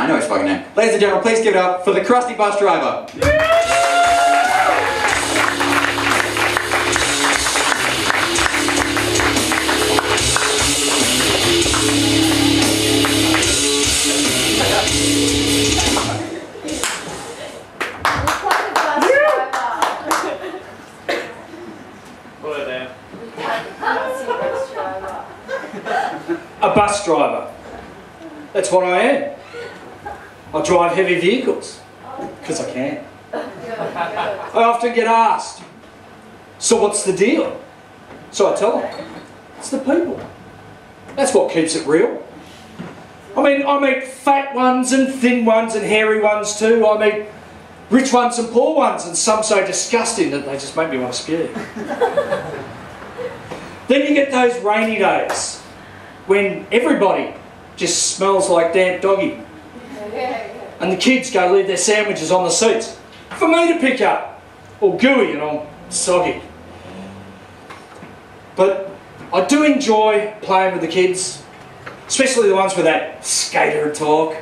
I know his fucking name. Ladies and gentlemen, please give it up for the Crusty Bus Driver. A bus driver. That's what I am. I drive heavy vehicles, because I can. I often get asked, so what's the deal? So I tell them, it's the people. That's what keeps it real. I meet fat ones and thin ones and hairy ones too. I meet rich ones and poor ones, and some so disgusting that they just make me want to spew. Then you get those rainy days when everybody just smells like damp doggy. And the kids go leave their sandwiches on the seats for me to pick up, all gooey and all soggy. But I do enjoy playing with the kids, especially the ones with that skater talk,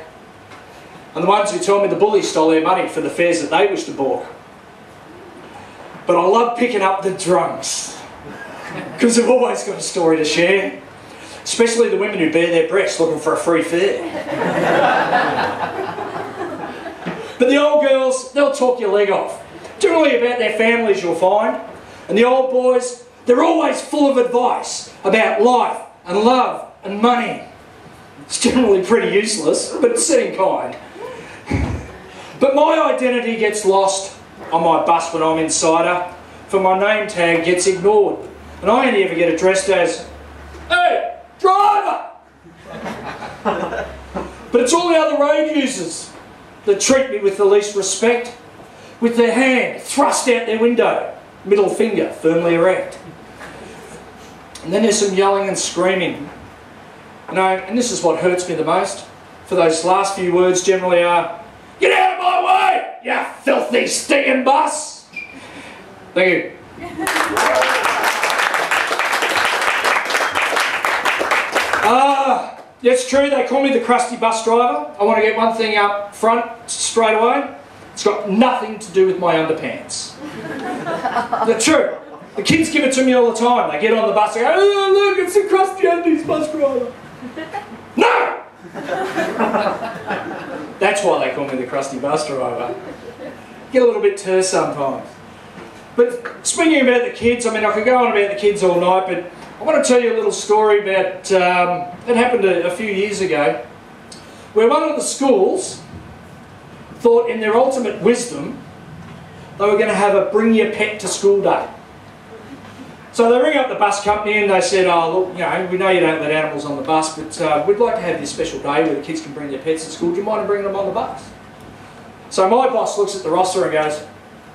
and the ones who tell me the bullies stole their money for the fares that they wish to balk. But I love picking up the drunks, because they've always got a story to share. Especially the women who bare their breasts looking for a free fare. But the old girls, they'll talk your leg off. Generally about their families, you'll find. And the old boys, they're always full of advice about life and love and money. It's generally pretty useless, but it's setting kind. But my identity gets lost on my bus when I'm inside her, for my name tag gets ignored. And I only ever get addressed as, "Hey, driver!" But it's all the other road users that treat me with the least respect, with their hand thrust out their window, middle finger firmly erect. And then there's some yelling and screaming. You know, and this is what hurts me the most, for those last few words generally are, "Get out of my way, you filthy stinking bus!" Thank you. It's true, they call me the Crusty Bus Driver. I want to get one thing up front straight away. It's got nothing to do with my underpants. It's true. The kids give it to me all the time. They get on the bus and go, "Oh, look, it's the Crusty Undies Bus Driver." No! That's why they call me the Crusty Bus Driver. Get a little bit terse sometimes. But speaking about the kids, I mean, I could go on about the kids all night, but I want to tell you a little story about, it happened a few years ago, where one of the schools thought in their ultimate wisdom they were going to have a bring your pet to school day. So they ring up the bus company and they said, "Oh look, you know, we know you don't let animals on the bus, but we'd like to have this special day where the kids can bring their pets to school. Do you mind bringing them on the bus?" So my boss looks at the roster and goes,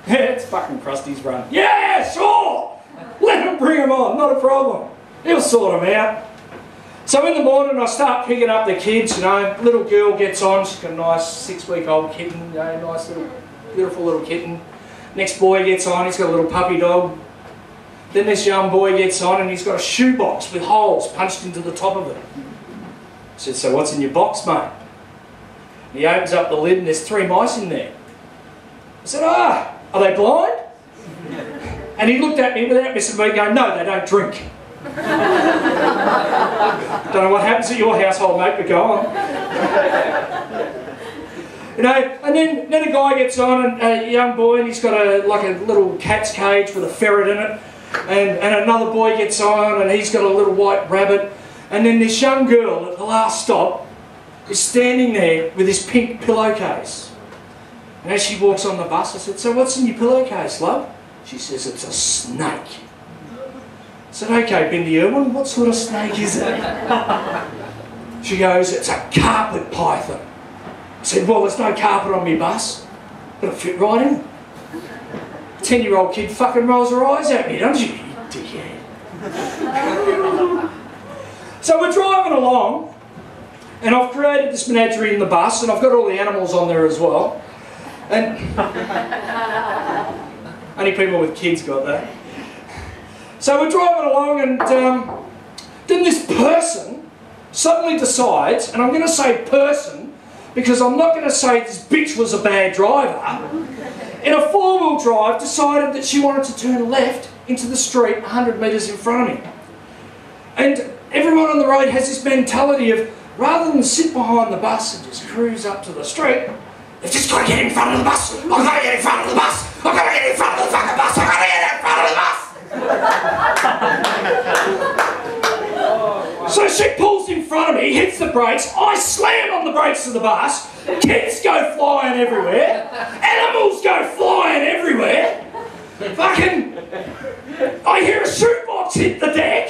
"Yeah, it's fucking Krusty's run. Yeah, sure! Let him bring them on, not a problem. He'll sort them out." So in the morning I start picking up the kids, you know, little girl gets on, she's got a nice 6-week-old kitten, you know, nice little, beautiful little kitten. Next boy gets on, he's got a little puppy dog. Then this young boy gets on and he's got a shoebox with holes punched into the top of it. I said, "So what's in your box, mate?" He opens up the lid and there's 3 mice in there. I said, "Ah, are they blind?" And he looked at me without missing a beat going, "No, they don't drink." Don't know what happens at your household, mate, but go on. You know, and then a guy gets on, and a young boy, and he's got like a little cat's cage with a ferret in it. And another boy gets on, and he's got a little white rabbit. And then this young girl at the last stop is standing there with this pink pillowcase. And as she walks on the bus, I said, "So what's in your pillowcase, love?" She says, "It's a snake." I said, "Okay, Bindi Irwin, what sort of snake is it?" She goes, "It's a carpet python." I said, "Well, there's no carpet on me bus. It'll fit right in." 10-year-old kid fucking rolls her eyes at me, doesn't she? You dickhead. So we're driving along, and I've created this menagerie in the bus, and I've got all the animals on there as well. And only people with kids got that. So we're driving along, and then this person suddenly decides, and I'm going to say person because I'm not going to say this bitch was a bad driver, in a four-wheel drive decided that she wanted to turn left into the street 100 metres in front of me. And everyone on the road has this mentality of, rather than sit behind the bus and just cruise up to the street, they've just got to get in front of the bus. I've got to get in front of the bus. I've got to get in front of the fucking bus. I've got to get in front of the bus. So she pulls in front of me, hits the brakes, I slam on the brakes of the bus, kids go flying everywhere, animals go flying everywhere, fucking, I hear a shootbox hit the deck,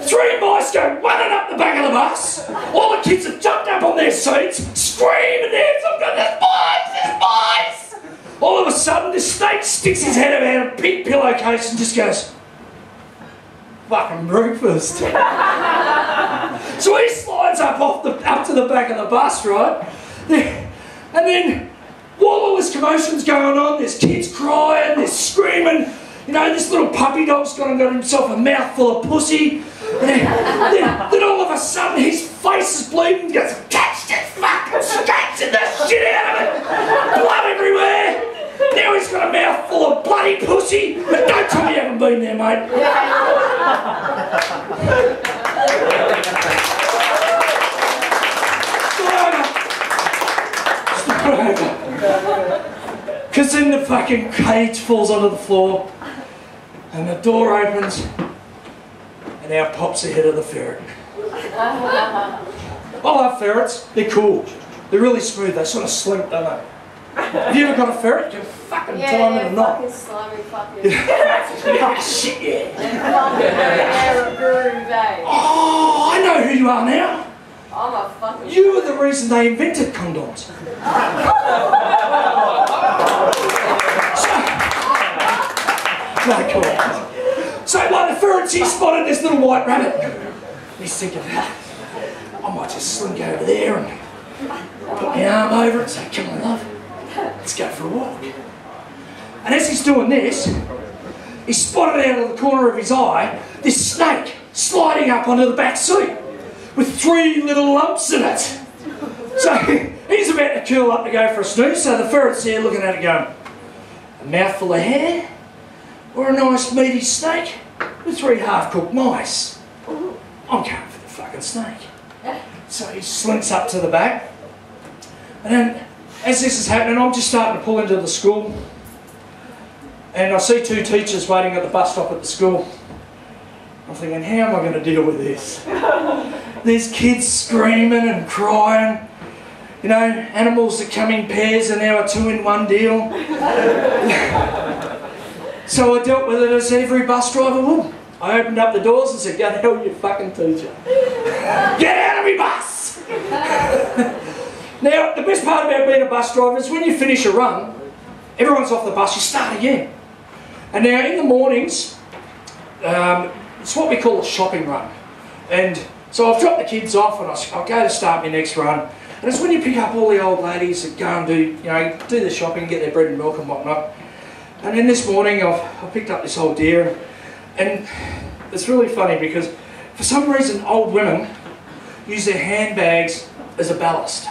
3 mice go running up the back of the bus, all the kids have jumped up on their seats, screaming their heads off, going, there's mice! All of a sudden, this snake sticks his head out of a pink pillowcase and just goes, fucking breakfast. So he slides up to the back of the bus, right? And then while all this commotion's going on, there's kids crying, there's screaming, you know, this little puppy dog's got himself a mouthful of pussy. Then all of a sudden his face is bleeding, he goes, catch this fucking scratching the shit out of it! Blood everywhere! Now he's got a mouthful of bloody pussy, but don't tell me you haven't been there, mate. Because then the fucking cage falls onto the floor, and the door opens, and out pops the head of the ferret. I love ferrets, they're cool. They're really smooth, they sort of slink, don't they? Have you ever got a ferret? You fucking time in a knot. Fucking slimy fucking. Oh shit, yeah. Oh, I know who you are now. I'm a fucking. You were the reason they invented condoms. No, cool. So like the ferret, he spotted this little white rabbit. He's thinking, I might just slink over there and put my arm over it and say, come on, love. Let's go for a walk. And as he's doing this, he spotted out of the corner of his eye this snake sliding up onto the back seat with 3 little lumps in it. So he's about to curl up to go for a snooze, so the ferret's there looking at it going, a mouthful of hair or a nice meaty snake with 3 half-cooked mice? I'm going for the fucking snake. So he slinks up to the back, and then as this is happening, I'm just starting to pull into the school, and I see 2 teachers waiting at the bus stop at the school. I'm thinking, how am I going to deal with this? There's kids screaming and crying, you know, animals that come in pairs and now a 2-in-1 deal. So I dealt with it as every bus driver would. I opened up the doors and said, go to hell, you fucking teacher. Get out of me bus! Now, the best part about being a bus driver is when you finish a run, everyone's off the bus, you start again. And now in the mornings, it's what we call a shopping run. And so I've dropped the kids off and I'll go to start my next run. And it's when you pick up all the old ladies that go and do the shopping, get their bread and milk and whatnot. And then this morning I picked up this old dear, and it's really funny because for some reason old women use their handbags as a ballast.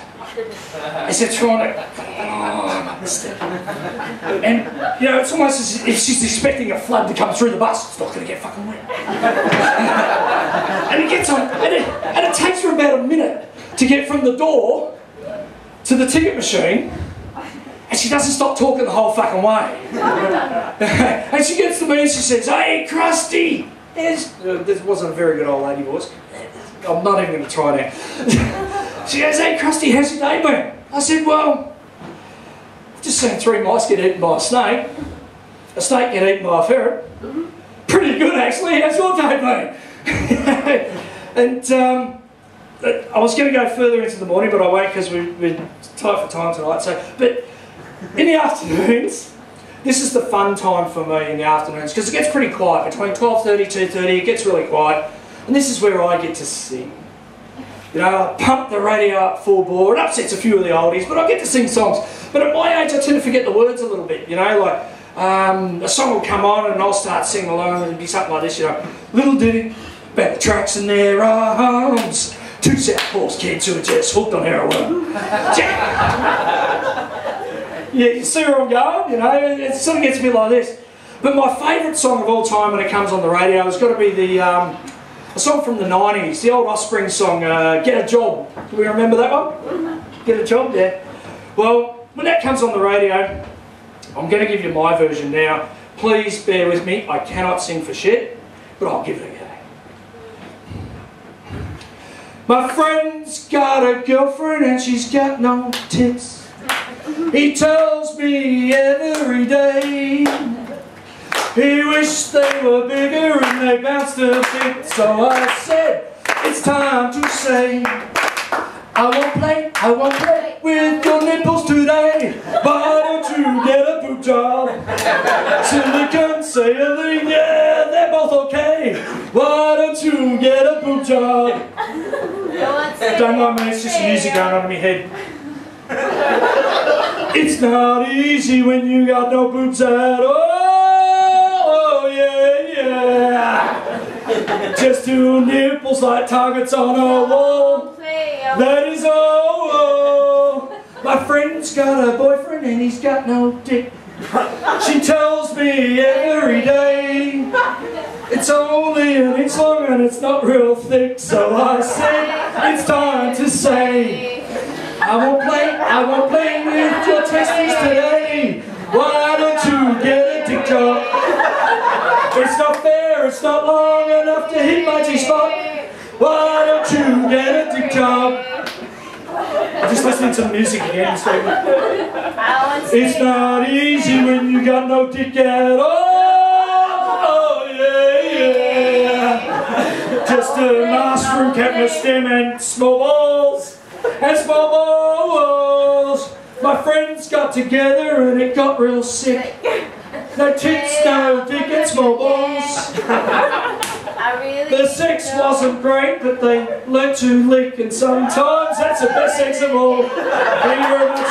As they're trying to climb up the step. And, you know, it's almost as if she's expecting a flood to come through the bus. It's not going to get fucking wet. And it gets on, and it takes her about a minute to get from the door to the ticket machine, and she doesn't stop talking the whole fucking way. And she gets to me and she says, hey, Crusty! This wasn't a very good old lady voice. I'm not even going to try now. She goes, hey Crusty, how's your day been? I said, well, I've just seen 3 mice get eaten by a snake get eaten by a ferret. Pretty good actually, how's your day been? And I was going to go further into the morning, but I won't because we're tight for time tonight. But in the afternoons, this is the fun time for me in the afternoons because it gets pretty quiet. Between 12:30 and 2:30 it gets really quiet, and this is where I get to sing. You know, I pump the radio up full bore. It upsets a few of the oldies, but I get to sing songs. But at my age, I tend to forget the words a little bit. You know, like a song will come on and I'll start singing along and it'll be something like this, you know. Little ditty about the tracks in their arms, Two southpaws kids who are just hooked on heroin. Yeah, you see where I'm going, you know, it sort of gets me like this. But my favourite song of all time when it comes on the radio has got to be the a song from the 90s, the old Offspring song, Get a Job. Do we remember that one? Get a Job, yeah. Well, when that comes on the radio, I'm going to give you my version now. Please bear with me, I cannot sing for shit, but I'll give it a go. My friend's got a girlfriend and she's got no tits. He tells me every day he wished they were bigger and they bounced a bit. So I said, it's time to say, I won't play with your nipples today. Why don't you get a boob job? Silicon, saline, yeah, they're both okay. Why don't you get a boob job? Don't mind me, it's just music going on in my head. It's not easy when you got no boobs at all. Oh, yeah, yeah. Just two nipples like targets on a wall. That is all. My friend's got a boyfriend and he's got no dick. She tells me every day it's only an inch long and it's not real thick. So I said, it's time to say, I won't play with your testes today. Why don't you get a dick job? It's not fair, it's not long enough to hit my G-spot. Why don't you get a dick job? I'm just listening to the music again. It's not easy when you got no dick at all. Oh yeah, yeah. Just a mushroom cap, no stem and small balls. And small balls. My friends got together and it got real sick. No tits, no dick and small balls. The sex wasn't great, but they learnt to lick, and sometimes that's the best sex of all. Thank you very much.